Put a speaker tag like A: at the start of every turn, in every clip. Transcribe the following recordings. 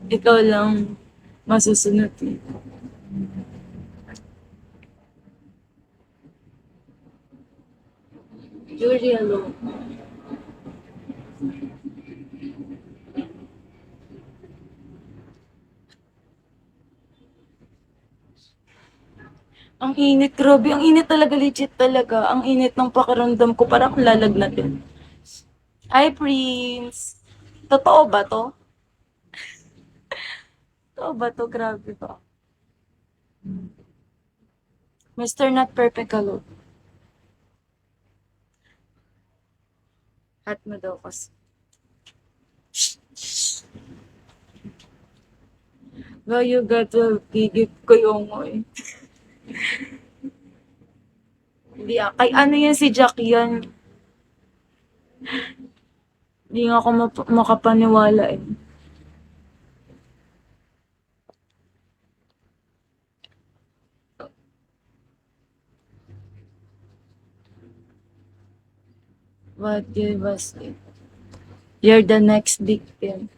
A: Ikaw lang masusunod eh. Yuri alone. Ang init, grabe. Ang init talaga, legit talaga. Ang init ng pakiramdam ko. Parang akong lalagnatin. Hi, Prince. Totoo ba to? Totoo ba to? Grabe ba? Mr. Not Perfect Hello. Hat mo daw kasi. Well, you got to gigip ko yung eh. Hindi kay ano yan si Jack yan. Hindi nga ako makapaniwala eh. What give us it? You're the next victim.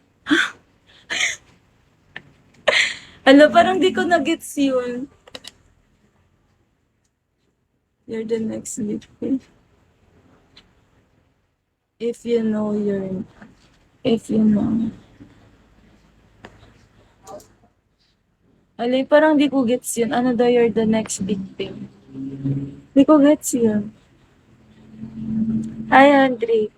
A: Ano, parang di ko na-gets yun. You're the next victim. If you know you're... If you know. Alay, parang di ko gets yun. Ano daw, you're the next victim. Di ko gets yun. Hi, Andre.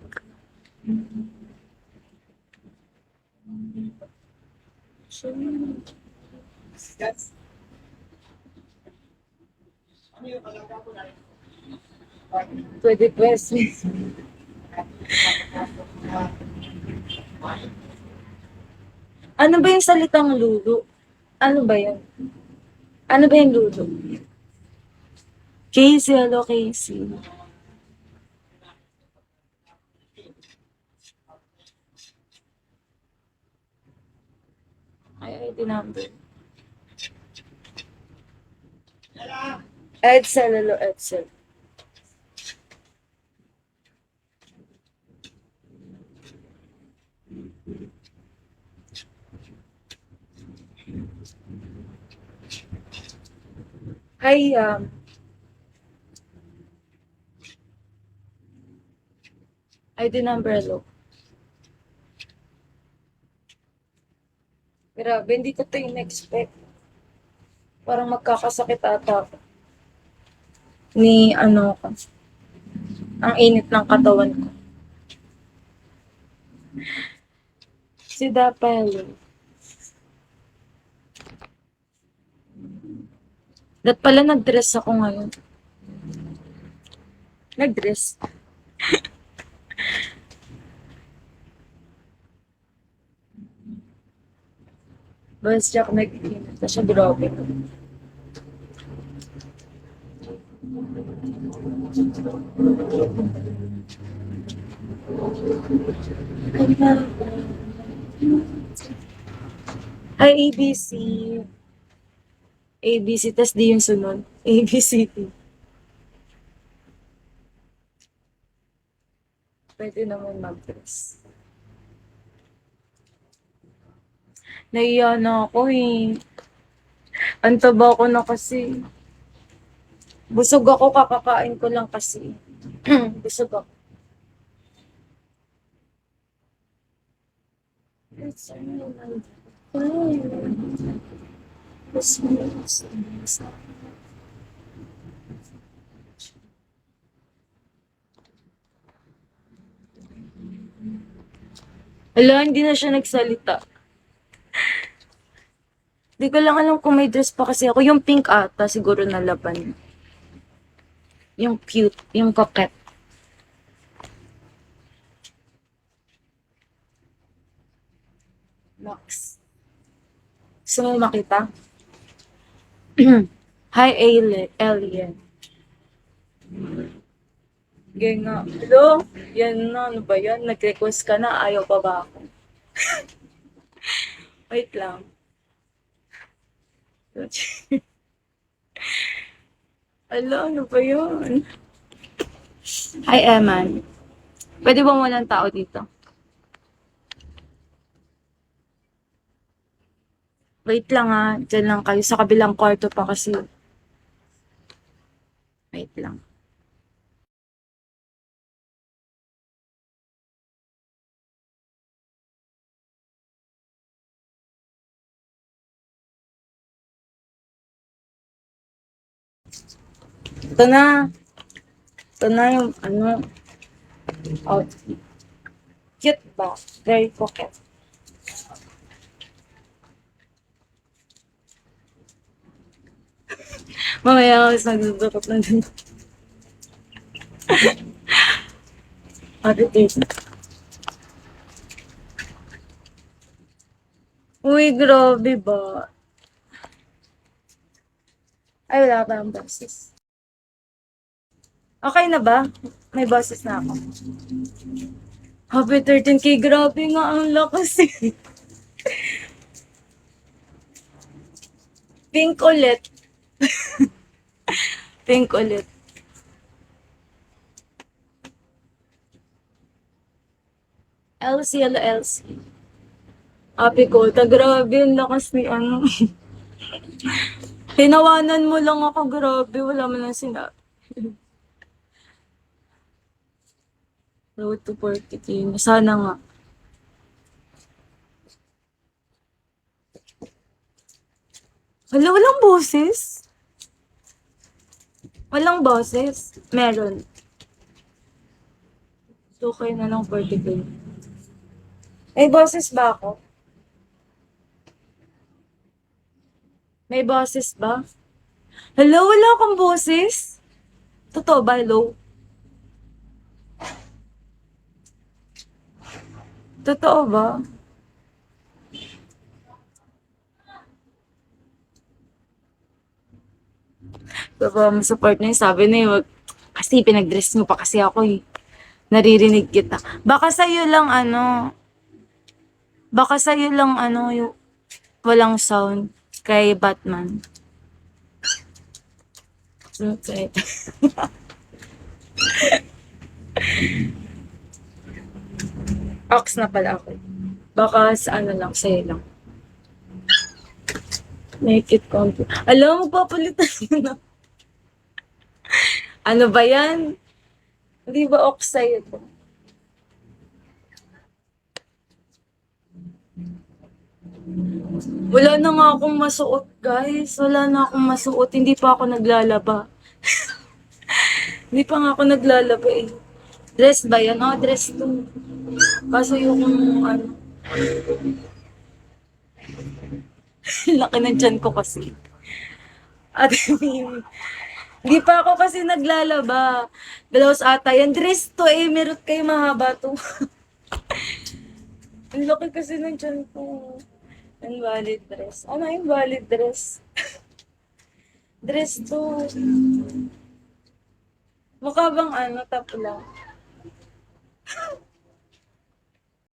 A: Pwede question. Ano ba yung salitang lulo? Ano ba yun? Ano ba yung lulo? Casey, hello Casey. Ay, ID number. Edsel, hello Edsel. Hi, ID number, hello. Grabe, hindi ko to in-expect. Parang magkakasakit ata ako. Ni ano ko. Ang init ng katawan ko. Si Dapa, hello. Dat pala nag-dress ako ngayon. Nag-dress. Bas Jack nag-init na siya, grabe. Hi, ABC. ABC, tas di yung sunod. ABCD. Pwede naman mag-dress. Naiya na ako eh. Ang taba ko na kasi. Busog ako, kakakain ko lang kasi. Busog ako. Ala, hindi na siya nagsalita. Di ko lang alam kung may dress pa kasi ako. Yung pink ata, siguro na laban. Yung cute, yung coquette. Max. Gusto mo makita? Hi, Alien. Gaya nga. Hello? Yan na, ano ba yan? Nag-request ka na, ayaw pa ba ako? Wait lang. Hello, ano ba yun? Hi, Eman. Pwede ba walang tao dito? Wait lang ah. Diyan lang kayo. Sa kabilang kwarto pa kasi. Wait lang. Ito na. Ito na yung ano. Outfit. Cute ba? Very coquette. Mamaya ako nagdudukot na din. Happy birthday. Uy, grabe ba? Ay, wala pa ang boses. Okay na ba? May boses na ako. Happy 13K, grabe nga ang lakas eh. Pink ulit. Pink ulit. Elsie, hello Elsie. Happy ko, grabe ang lakas ni ano. Tinawanan mo lang ako, grabe. Wala mo lang sinabi. Road to 40K. Sana nga. Wala, walang boses. Walang boses. Meron. So, kayo na lang 40K. May boses ba ako? May boses ba? Hello, wala akong boses? Totoo ba? Hello? Totoo ba? Baba mo support na yun. Sabi na yun, kasi pinag-dress mo pa kasi ako eh. Naririnig kita. Baka sa'yo lang ano, yung walang sound kay Batman. Okay. Ox na pala ako. Baka sa ano lang, sa'yo lang. Make it comfy. Alam mo, papalitan mo na. Ano ba yan? Hindi ba ox sa'yo to? Wala na nga akong masuot, guys. Wala na akong masuot. Hindi pa ako naglalaba. Hindi pa nga ako naglalaba eh. Dress ba yan? Oh, dress to. Kaso yung ano, laki ng tiyan ko kasi. At hindi pa ako kasi naglalaba. Blouse ata yan. Dress to eh. Meron kayo mahaba to. Ang laki kasi ng tiyan ko. Invalid dress. Ano invalid dress? Dress to. Mukha bang ano, top lang.